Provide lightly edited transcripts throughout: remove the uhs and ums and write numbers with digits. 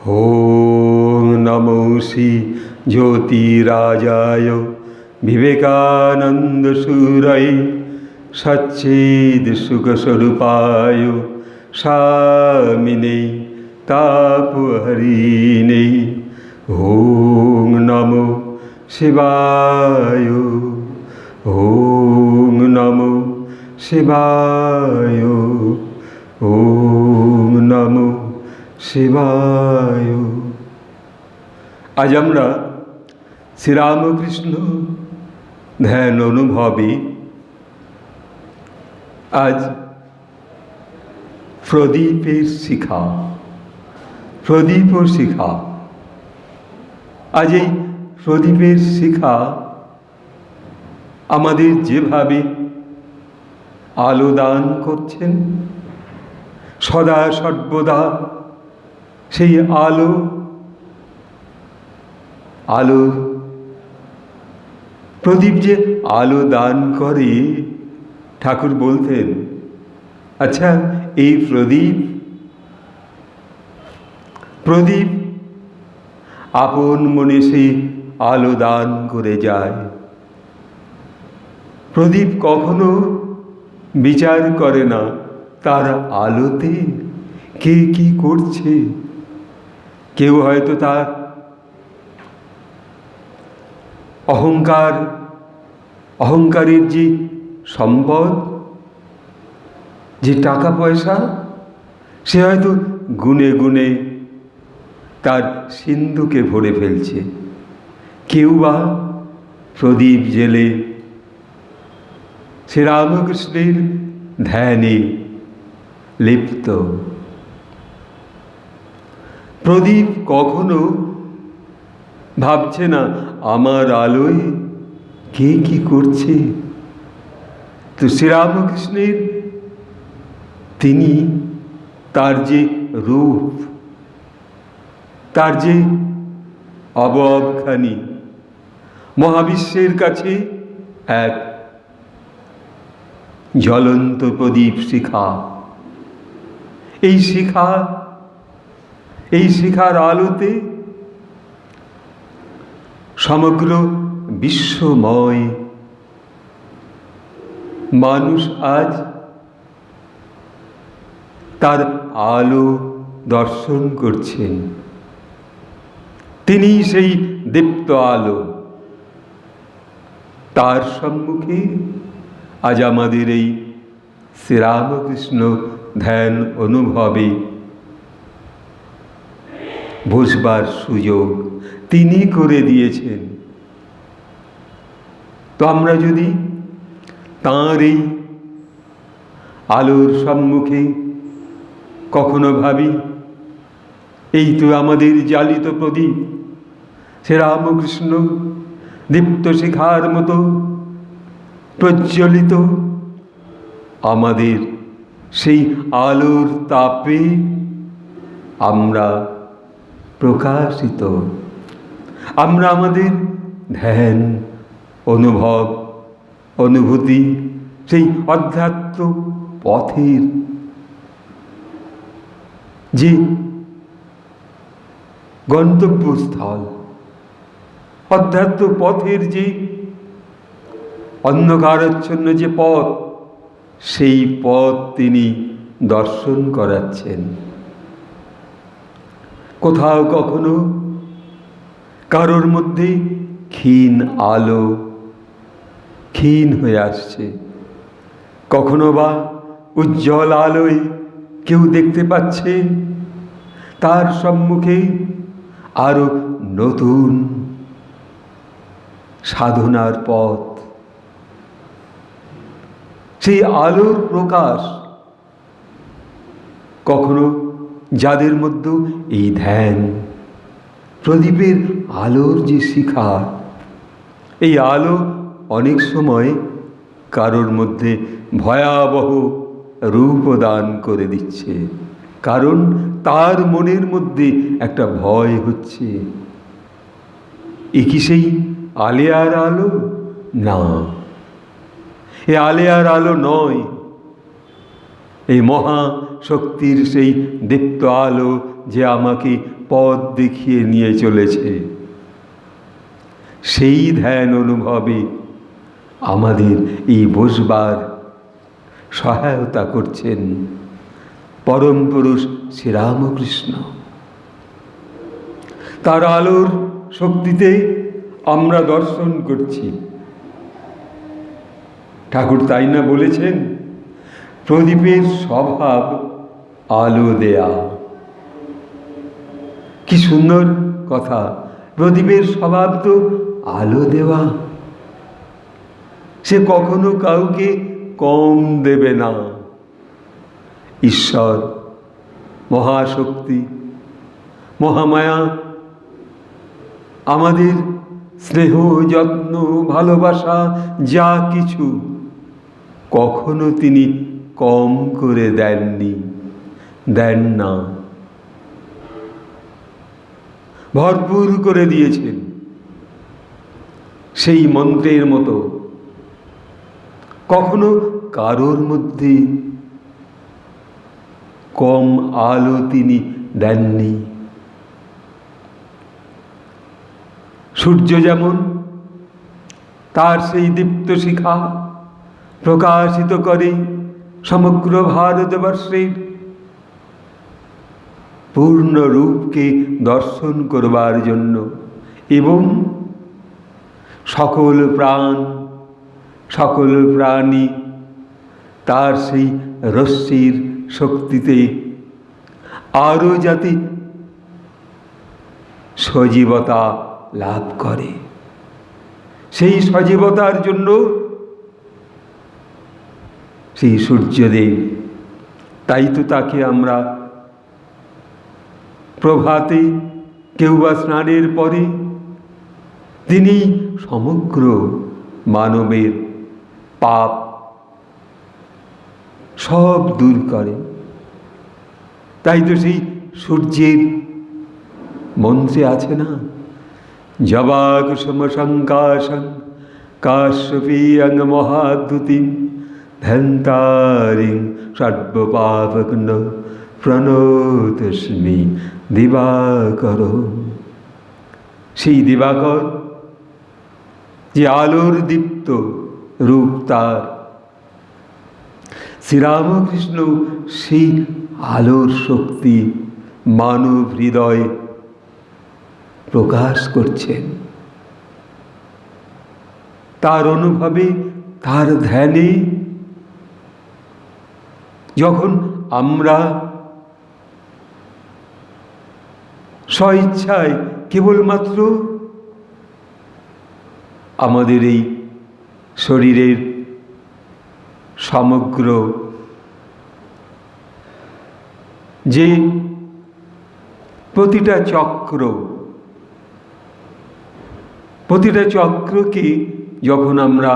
ॐ नमो श्री ज्योतिराजाय विवेकानन्दसूरये सच्चिदसुखस्वरूपाय स्वामिने तापहरिणे ॐ नमो शिवाय ॐ नमो शिवाय ॐ नमो শিবায়। আজ আমরা শ্রীরামকৃষ্ণ ধ্যান অনুভবে আজ প্রদীপের শিখা প্রদীপ ও শিখা। আজ এই প্রদীপের শিখা আমাদের যেভাবে আলো দান করছেন, সদা সর্বদা সেই আলো প্রদীপ যে আলো দান করে, ঠাকুর বলতেন, আচ্ছা এই প্রদীপ আপন মনে সেই আলো দান করে যায়। প্রদীপ কখনো বিচার করে না তার আলোতে কে কি করছে। কেউ হয়তো তার অহংকারের যে সম্পদ, যে টাকা পয়সা, সে হয়তো গুনে গুনে তার সিন্ধুকে ভরে ফেলছে। কেউ বা প্রদীপ জেলে শ্রীরামকৃষ্ণের ধ্যানে লিপ্ত। প্রদীপ কখনো ভাবছে না আমার আলোয় কে কি করছে। তো শ্রীরামকৃষ্ণের তিনি তার যে রূপ, তার যে অবয়বখানি মহাবিশ্বের কাছে এক জ্বলন্ত প্রদীপ শিখা। এই শিখার আলোতে সমগ্র বিশ্বময় মানুষ আজ তার আলো দর্শন করছেন। তিনি সেই দীপ্ত আলো। তার সম্মুখে আজ আমাদের এই শ্রীরামকৃষ্ণ ধ্যান অনুভবে বসবার সুযোগ তিনি করে দিয়েছেন। তো আমরা যদি তাঁর এই আলোর সম্মুখে কখনো ভাবি, এই তো আমাদের জ্বালিত প্রদীপ শ্রীরামকৃষ্ণ দীপ্ত শিখার মতো প্রজ্বলিত, আমাদের সেই আলোর তাপে আমরা প্রকাশিত। আমরা আমাদের ধ্যান অনুভূতি সেই অধ্যাত্ম পথের যে গন্তব্যস্থল, অধ্যাত্ম পথের যে অন্ধকারাচ্ছন্ন যে পথ, সেই পথ তিনি দর্শন করাচ্ছেন। কোথাও কখনো কারোর মধ্যে ক্ষীণ আলো ক্ষীণ হয়ে আসছে, কখনো বা উজ্জ্বল আলোয় কেউ দেখতে পাচ্ছে তার সম্মুখে আরো নতুন সাধনার পথ। সেই আলোর প্রকাশ কখনো যাদের মধ্যে এই ধ্যান প্রদীপের আলোর যে শিখা, এই আলো অনেক সময় কারোর মধ্যে ভয়াবহ রূপ দান করে দিচ্ছে, কারণ তার মনের মধ্যে একটা ভয় হচ্ছে, এ কি সেই আলেয়ার আলো? না, এ আলেয়ার আলো নয়। এই মহা শক্তির সেই দীপ্ত আলো যে আমাকে পথ দেখিয়ে নিয়ে চলেছে। সেই ধ্যান অনুভবে আমাদের এই বসবার সহায়তা করছেন পরম পুরুষ শ্রীরামকৃষ্ণ। তার আলোর শক্তিতে আমরা দর্শন করছি। ঠাকুর তাই না বলেছেন, প্রদীপের স্বভাব আলো দেয়া। কি সুন্দর কথা! প্রদীপের স্বভাব তো আলো দেওয়া। সে কখনো কাউকে কম দেবে না। ঈশ্বর, মহাশক্তি, মহামায়া আমাদের স্নেহ, যত্ন, ভালোবাসা যা কিছু কখনো তিনি কম করে দেননি, দেন না, ভরপুর করে দিয়েছেন। সেই মন্ত্রের মতো কখনো কারোর মধ্যে কম আলো তিনি দেননি। সূর্য যেমন তার সেই দীপ্ত শিখা প্রকাশিত করে সমগ্র ভারতবর্ষের পূর্ণ রূপকে দর্শন করবার জন্য, এবং সকল প্রাণ, সকল প্রাণী তার সেই রশ্মির শক্তিতে আরও যাতে সজীবতা লাভ করে, সেই সজীবতার জন্য সেই সূর্যদেব, তাই তো তাকে আমরা প্রভাতে, কেউ বা স্নানের পরে, তিনি সমগ্র মানবের পাপ সব দূর করে। তাই তো সেই সূর্যের মন্ত্রে আছে না, জবাকুসুম সংকাশং কাশ্যপীয়ং মহাদ্যুতিম ধ্যান্তারিং সর্বপাপঘ্ন প্রণতস্মি দিবাকর। সেই দিবাকর যে আলোর দীপ্ত রূপ তার, শ্রীরামকৃষ্ণ সেই আলোর শক্তি মানব হৃদয়ে প্রকাশ করছেন। তার অনুভবে, তার ধ্যানে যখন আমরা স্বইচ্ছায় কেবলমাত্র আমাদের এই শরীরের সমগ্র যে প্রতিটা চক্রকে যখন আমরা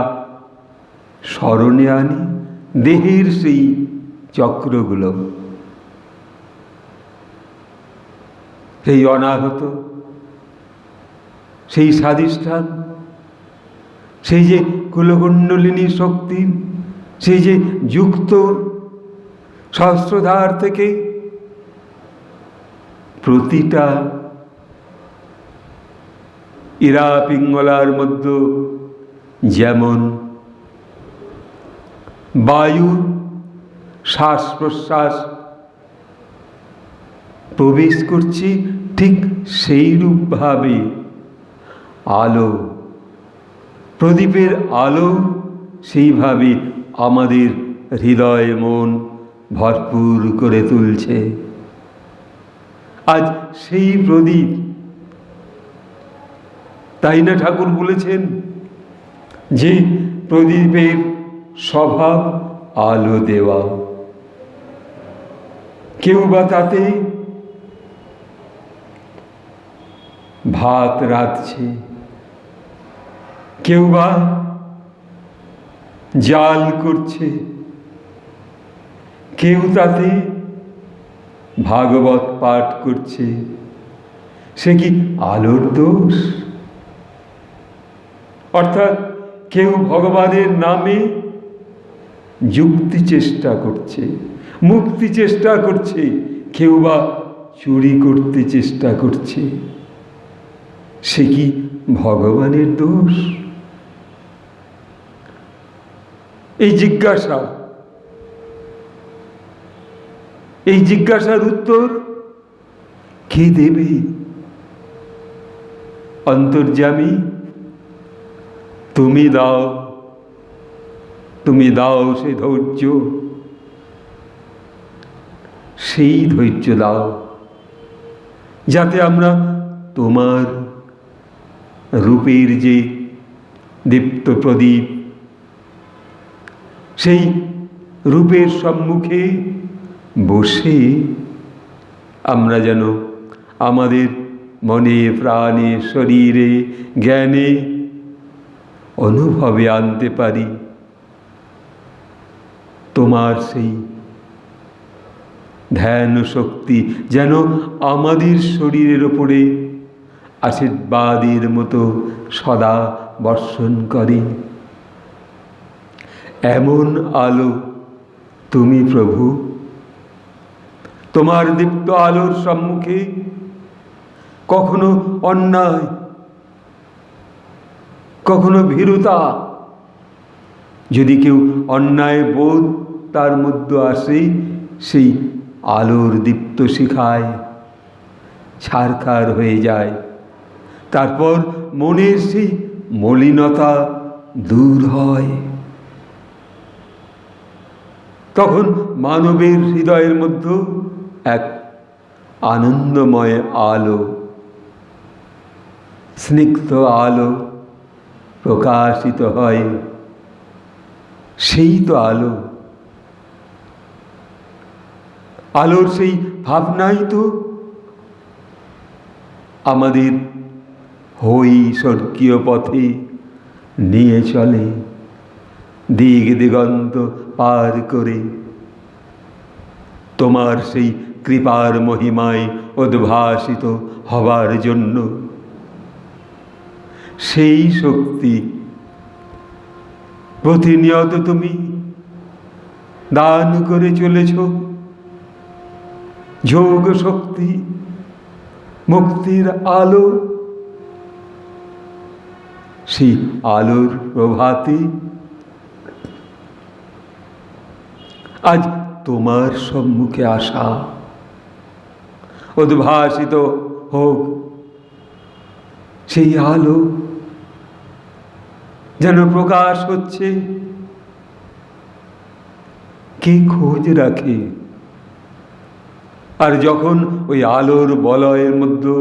স্মরণে আনি, দেহের সেই চক্রগুলো, সেই অনাহত, সেই স্বাধিষ্ঠান, সেই যে কুলকুণ্ডলিনী শক্তি, সেই যে যুক্ত সহস্রধার থেকে প্রতিটা ইরা পিঙ্গলার মধ্যে যেমন বায়ু শ্বাস প্রশ্বাস প্রবেশ করছে, ঠিক সেইরূপভাবে আলো, প্রদীপের আলো সেইভাবে আমাদের হৃদয় মন ভরপুর করে তুলছে। আজ সেই প্রদীপ, তাই না ঠাকুর বলেছেন যে প্রদীপের স্বভাব আলো দেওয়া। কেউ বা তাতে ভাত রাঁধছে, কেউ বা জাল করছে, কেউ তাতে ভাগবত পাঠ করছে। সে কি আলোর দোষ? অর্থাৎ কেউ ভগবানের নামে যুক্তি চেষ্টা করছে, মুক্তি চেষ্টা করছে, কেউ বা চুরি করতে চেষ্টা করছে, সে কি ভগবানের দোষ? এই জিজ্ঞাসার উত্তর কে দেবে? অন্তর্যামী, তুমি দাও সে ধৈর্য, সেই ধৈর্য দাও যাতে আমরা তোমার রূপের যে দীপ্ত প্রদীপ, সেই রূপের সম্মুখে বসে আমরা যেন আমাদের মনে, প্রাণে, শরীরে, জ্ঞানে, অনুভবে আনতে পারি তোমার সেই ধ্যান শক্তি, যেন আমাদের শরীরের ওপরে আশীর্বাদের মতো সদা বর্ষণ করে। এমন আলো তুমি প্রভু, তোমার দীপ্ত আলোর সম্মুখে কখনো অন্যায়, কখনো ভীরুতা, যদি কেউ অন্যায় বোধ তার মধ্যে আসে, সেই আলোর দীপ্ত শিখায় ছারখার হয়ে যায়। তারপর মনের সেই মলিনতা দূর হয়। তখন মানবের হৃদয়ের মধ্যে এক আনন্দময় আলো, স্নিগ্ধ আলো প্রকাশিত হয়। সেই তো আলোর সেই ভাবনাই তো আমাদের স্বর্গীয় পথে নিয়ে চলে, দিগ দিগন্ত পার করে। তোমার সেই কৃপার মহিমায় উদ্ভাসিত হবার জন্য সেই শক্তি প্রতিনিয়ত তুমি দান করে চলেছ। যোগ শক্তি, মুক্তির আলো, সেই আলোর প্রভাতে আজ তোমার সম্মুখে আসা, উদ্ভাসিত হোক সেই আলো, যেন প্রকাশ হচ্ছে। কে খোঁজ রাখে? আর যখন ওই আলোর বলয়ের মধ্যে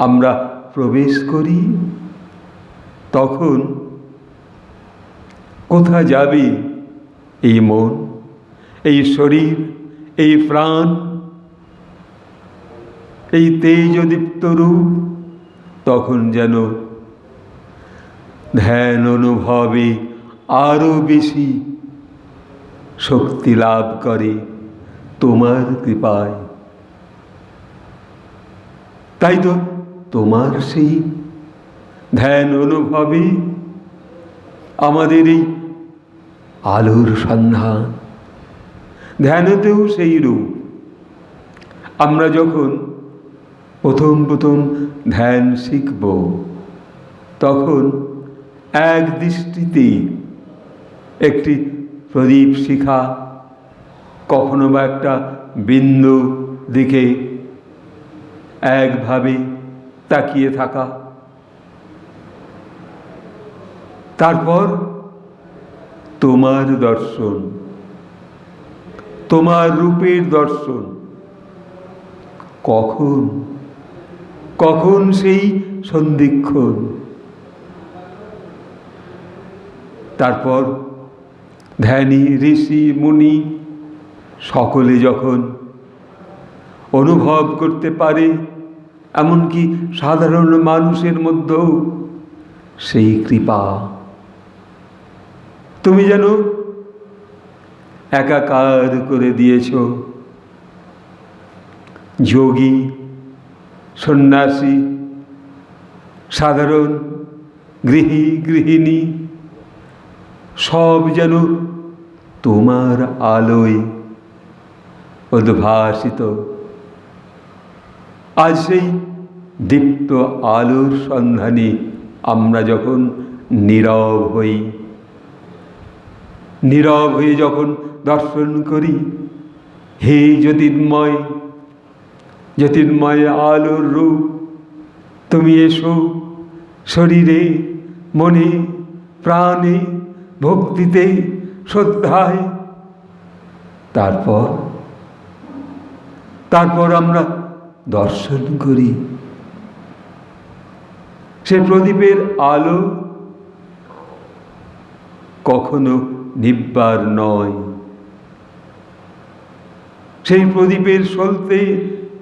আমরা প্রবেশ করি, তখন কোথা যাবে এই মন, এই শরীর, এই প্রাণ, এই তেজদীপ্ত রূপ? তখন যেন ধ্যান অনুভবে আরো বেশি শক্তি লাভ করে তোমার কৃপায়। তাই তো তোমার সেই ধ্যান অনুভবে আমাদের এই আলোর সন্ধান। ধ্যানেতেও সেই রূপ। আমরা যখন প্রথম ধ্যান শিখব, তখন এক দৃষ্টিতে একটি প্রদীপ শিখা, কখনো বা একটা বিন্দু দিকে একভাবে তাকিয়ে থাকা, তারপর তোমার দর্শন, তোমার রূপের দর্শন। কখন সেই সন্ধিক্ষণ। তারপর ধ্যানী, ঋষি, মুনি সকলে যখন অনুভব করতে পারে, এমনকি সাধারণ মানুষের মধ্যেও সেই কৃপা, তুমি যেন একাকার করে দিয়েছ। যোগী, সন্ন্যাসী, সাধারণ গৃহিণী সব যেন তোমার আলোয় উদ্ভাসিত, আজ সেই দীপ্ত আলোর সন্ধানে আমরা যখন নীরব হয়ে যখন দর্শন করি, হে জ্যোতির্ময় আলোর রূপ, তুমি এসো শরীরে, মনে, প্রাণে, ভক্তিতে, শ্রদ্ধায়। তারপর আমরা দর্শন করি সে প্রদীপের আলো কখনো নিববার নয়, সেই প্রদীপের সলতে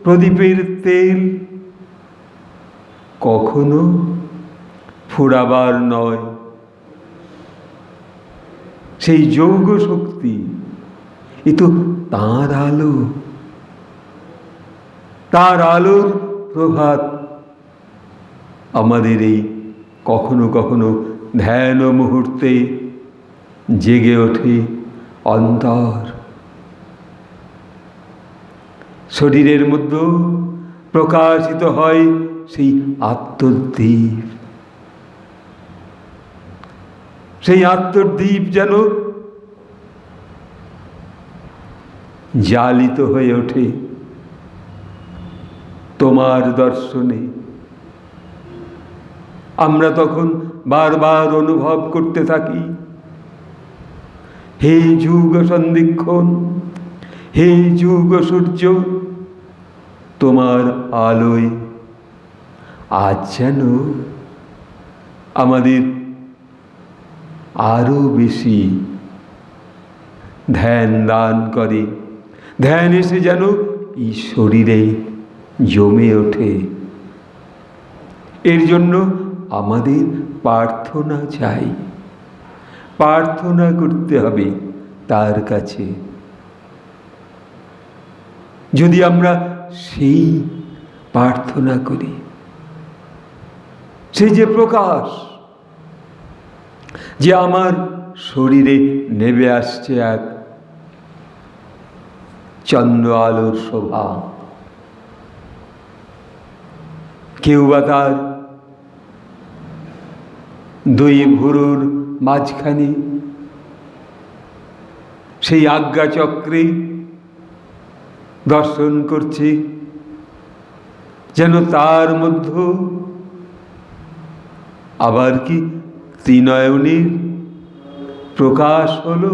প্রদীপের তেল কখনো ফুরাবার নয়। সেই যৌগ শক্তি, এ তো তাঁর আলো, তার আলোর প্রভাত আমাদের এই কখনো কখনো ধ্যান মুহূর্তে জেগে ওঠে অন্তর। শরীরের মধ্যে প্রকাশিত হয় সেই আত্মদ্বীপ, সেই আত্মদ্বীপ যেন জালিত হয়ে ওঠে তোমার দর্শনে। আমরা তখন বারবার অনুভব করতে থাকি, হে যুগ সন্ধিক্ষণ, হে যুগ সূর্য, তোমার আলোয় আজ যেন আমাদের আরো বেশি ধ্যান দান করে। ধ্যান এসে যেন এই শরীরে জমে ওঠে। এর জন্য আমাদের প্রার্থনা চাই, প্রার্থনা করতে হবে তার কাছে। যদি আমরা সেই প্রার্থনা করি, সেই যে প্রকাশ যে আমার শরীরে নেমে আসছে এক চন্দ্র আলোর শোভা, কেউ বা তার দুই ভুরুর মাঝখানে সেই আজ্ঞাচক্রে দর্শন করছে, যেন তার মধ্যে আবার কি ত্রিনয়নের প্রকাশ হলো।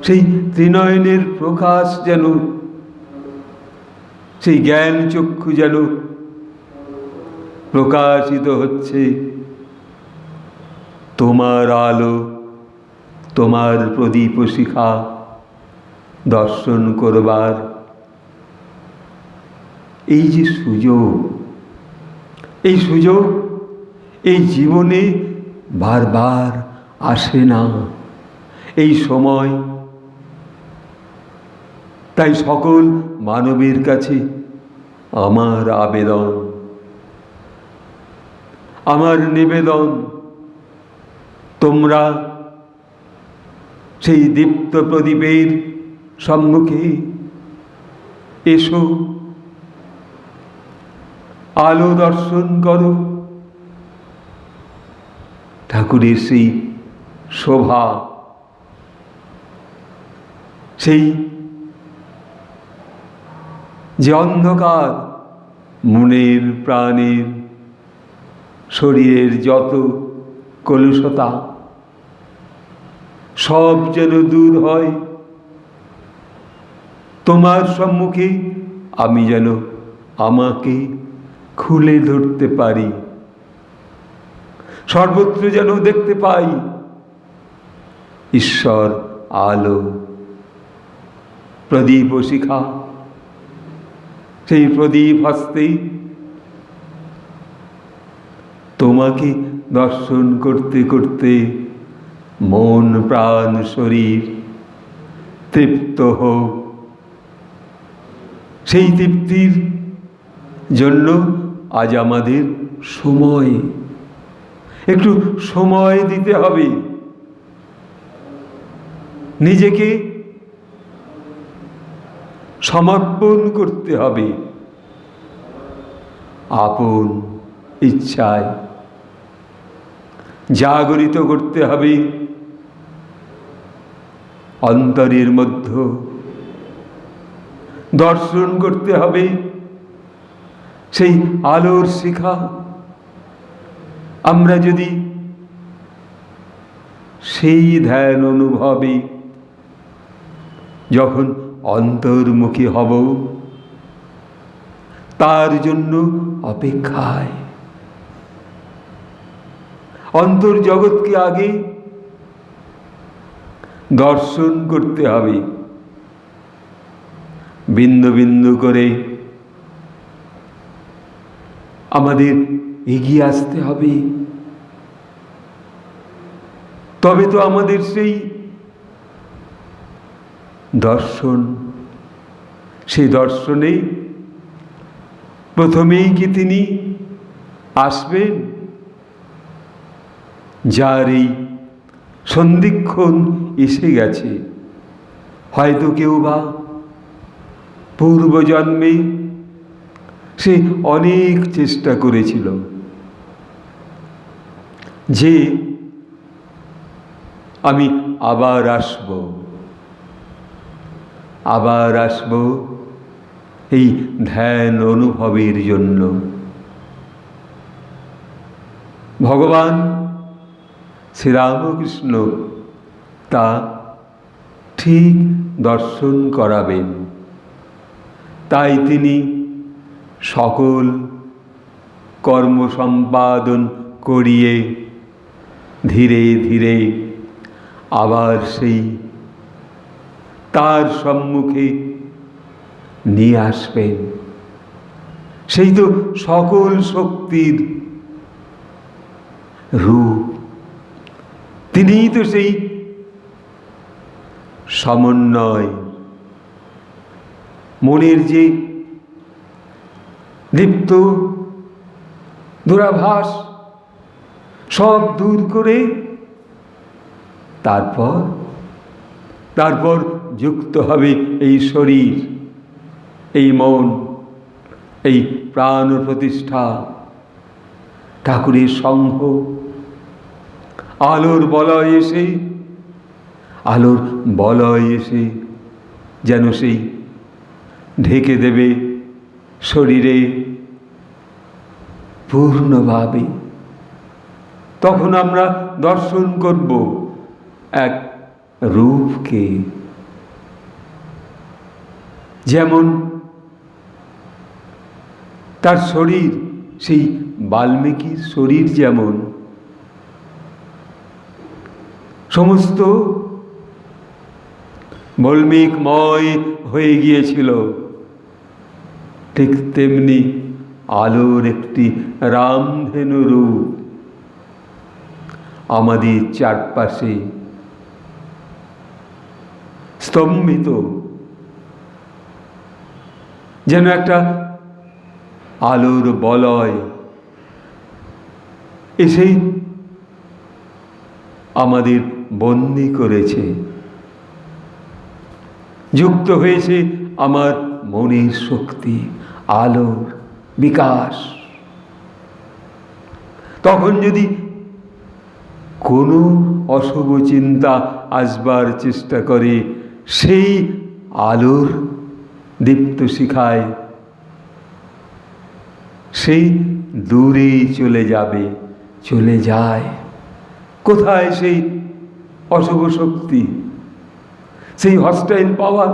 সেই ত্রিনয়নের প্রকাশ যেন, সেই জ্ঞান চক্ষু যেন প্রকাশিত হচ্ছে তোমার আলো, তোমার প্রদীপ শিখা দর্শন করবার। এই যে সুযোগ, এই সুযোগ এই জীবনে বারবার আসে না, এই সময়। তাই সকল মানবের কাছে আমার আবেদন, আমার নিবেদন, তোমরা সেই দীপ্ত প্রদীপের সম্মুখে এসো, আলো দর্শন করো। ঠাকুরের সেই শোভা, সেই যে অন্ধকার মনের, প্রাণের, শরীরের যত কলুষতা সব যেন দূর হয়। তোমার সম্মুখে আমি যেন আমাকে খুলে ধরতে পারি, সর্বত্র যেন দেখতে পাই ঈশ্বর আলো, প্রদীপ ও শিখা। সেই প্রদীপ হস্তে তোমাকে দর্শন করতে করতে মন, প্রাণ, শরীর তৃপ্ত হোক। সেই তৃপ্তির জন্য আজ আমাদের সময়, একটু সময় দিতে হবে, নিজেকে সমর্পণ করতে হবে। আপন ইচ্ছায় জাগরিত করতে হবে অন্তরের মধ্যে, দর্শন করতে হবে সেই আলোর শিখা। আমরা যদি সেই ধ্যান অনুভবে যখন অন্তর্মুখী হব, তার জন্য অপেক্ষায় অন্তর্জগৎকে আগে দর্শন করতে হবে, বিন্দু বিন্দু করে আমাদের এগিয়ে আসতে হবে। তবে তো আমাদের সেই দর্শন, সেই দর্শনে প্রথমেই কি তিনি আসবেন? যার এই সন্ধিক্ষণ এসে গেছে, হয়তো কেউ বা পূর্বজন্মে সে অনেক চেষ্টা করেছিল যে আমি আবার আসব এই ধ্যান অনুভবের জন্য। ভগবান শ্রীরামকৃষ্ণ তা ঠিক দর্শন করাবেন। তাই তিনি সকল কর্ম সম্পাদন করিয়ে ধীরে ধীরে আবার সেই তার সম্মুখে নিয়ে আসবেন। সেই তো সকল শক্তির রূপ, তিনিই তো সেই সমন্বয়, মনের যে লিপ্ত দূরাভাস সব দূর করে তারপর যুক্ত হবে এই শরীর, এই মন, এই প্রাণ প্রতিষ্ঠা, ঠাকুরের সঙ্ঘ, আলোর বলয় এসে যেন সেই ঢেকে দেবে শরীরে পূর্ণভাবে। তখন আমরা দর্শন করব এক রূপকে, যেমন তার শরীর, সেই বাল্মীকির শরীর যেমন সমস্ত বল্মিকময় হয়ে গিয়েছিল, ঠিক তেমনি আলোর একটি রামধেনু রূপ আমাদের চারপাশে স্তম্ভিত, যেন একটা আলোর বলয় এসে আমাদের বন্দী করেছে, যুক্ত হয়েছে আমার মনের শক্তি, আলোর বিকাশ। তখন যদি কোনো অশুভ চিন্তা আসবার চেষ্টা করে, সেই আলোর দীপ্ত শিখায় সেই দূরে চলে যায়। কোথায় সেই অশুভ শক্তি, সেই হস্টাইল পাওয়ার?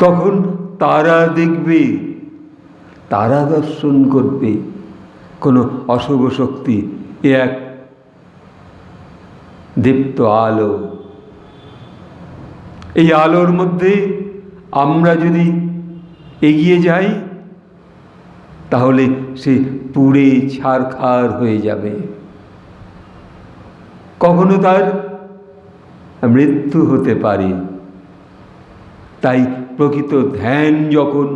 তখন তারা দেখবে, তারা দর্শন করবে কোনো অশুভ শক্তি, এক দীপ্ত আলো। এই আলোর মধ্যে আমরা যদি এগিয়ে যাই, তাহলে সে পুড়ে ছারখার হয়ে যাবে, কখনো তার মৃত্যু হতে পারে। তাই প্রকৃত ধ্যান যখন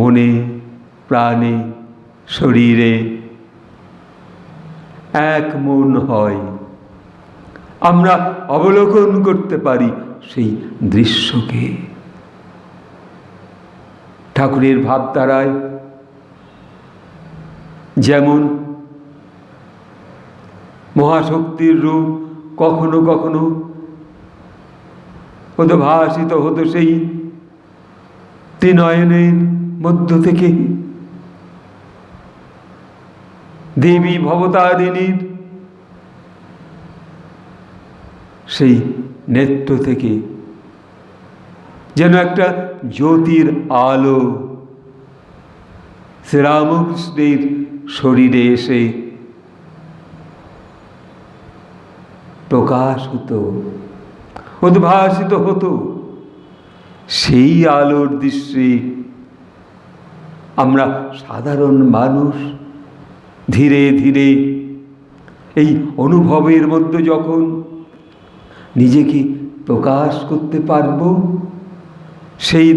মনে, প্রাণে, শরীরে এক মন হয়, আমরা অবলোকন করতে পারি সেই দৃশ্যকে। ঠাকুরের ভাবধারায় যেমন মহাশক্তির রূপ কখনো কখনো উদ্ভাসিত হতো সেই ত্রিনয়নের মধ্য থেকে, দেবী ভবতারিণীর সেই নেত্র থেকে যেন একটা জ্যোতির আলো শ্রীরামকৃষ্ণের শরীরে এসে প্রকাশ হতো, উদ্ভাসিত হতো। সেই আলোর দৃশ্যে আমরা সাধারণ মানুষ ধীরে ধীরে এই অনুভবের মধ্যে যখন নিজেকে প্রকাশ করতে পারব, সেই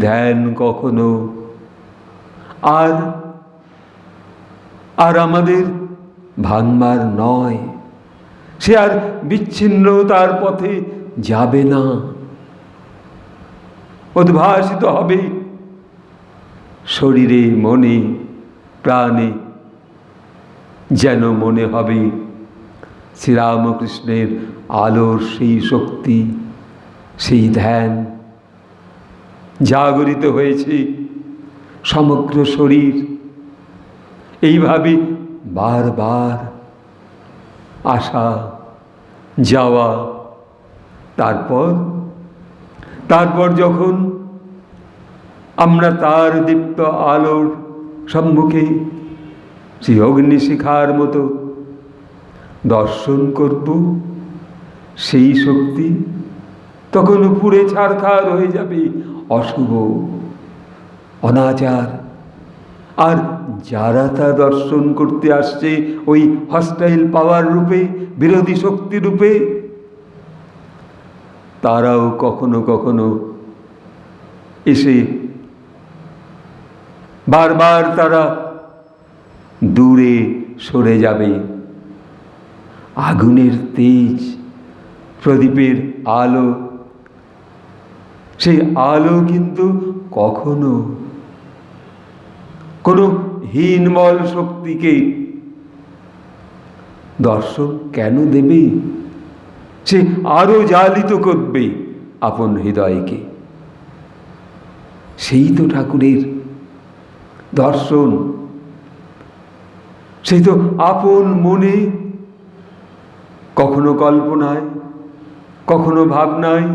ধ্যান কখনো আর আমাদের ভাঙবার নয়, সে আর বিচ্ছিন্নতার পথে যাবে না, উদ্ভাসিত হবে শরীরে মনে প্রাণে। যেন মনে হবে শ্রীরামকৃষ্ণের আলোর সেই শক্তি, সেই ধ্যান জাগরিত হয়েছে সমগ্র শরীর। এইভাবে বারবার আসা যাওয়া, তারপর যখন আমরা তার দীপ্ত আলোর সম্মুখে সেই অগ্নিশিখার মতো দর্শন করব, সেই শক্তি তখন পুড়ে ছারখার হয়ে যাবে অশুভ অনাচার। আর যারা তা দর্শন করতে আসছে ওই হস্টাইল পাওয়ার রূপে, বিরোধী শক্তি রূপে, তারাও কখনো কখনো এসে বারবার তারা দূরে সরে যাবে। আগুনের তেজ, প্রদীপের আলো, সেই আলো কিন্তু কখনো কোনো হীনবল শক্তিকে দর্শন কেন দেবে? সে আরো জ্বালিত করবে আপন হৃদয়কে। সেই তো ঠাকুরের দর্শন, সেই তো আপন মনে, কখনো কল্পনায়, কখনো ভাবনায়,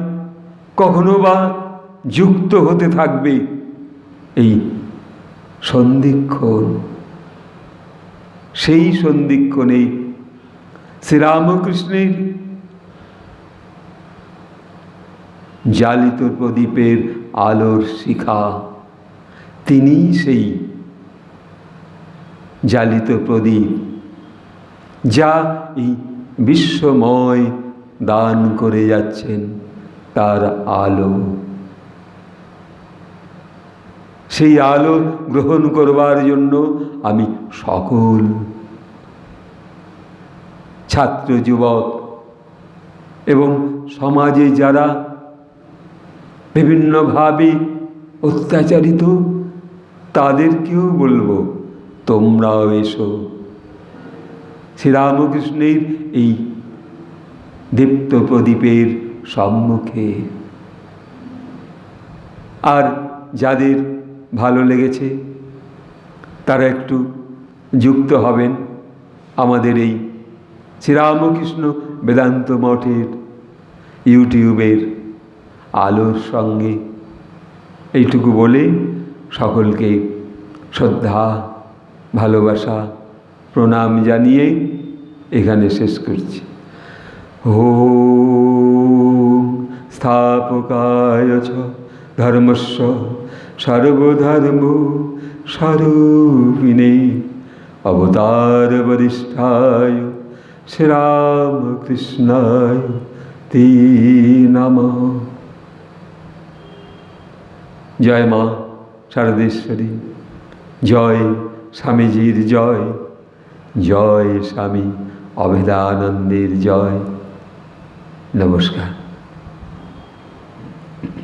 কখনো বা যুক্ত হতে থাকবে এই সন্ধিক্ষণ। সেই সন্ধিক্ষণে শ্রীরামকৃষ্ণের জ্বালিত প্রদীপের আলোর শিখা, তিনি সেই জ্বালিত প্রদীপ যা এই বিশ্বময় দান করে যাচ্ছেন তার আলো। সেই আলো গ্রহণ করবার জন্য আমি সকল ছাত্র যুবক এবং সমাজে যারা বিভিন্নভাবে অত্যাচারিত, তাদেরকেও বলবো, তোমরাও এসো শ্রীরামকৃষ্ণের এই দীপ্ত প্রদীপের সম্মুখে। আর যাদের ভালো লেগেছে তারা একটু যুক্ত হবেন আমাদের এই শ্রীরামকৃষ্ণ বেদান্ত মঠের ইউটিউবের আলোর সঙ্গে। এইটুকু বলে সকলকে শ্রদ্ধা, ভালোবাসা, প্রণাম জানিয়ে এখানে শেষ করছি। ওম স্থাপকায় চ ধর্মস্য সর্বধর্ম স্বরূপিণে অবতার বরিষ্ঠায় শ্রীরামকৃষ্ণায় তে নমঃ। জয় মা শারদেশ্বরী, জয় স্বামীজির জয়, জয় স্বামী অভেদানন্দের জয়। নমস্কার।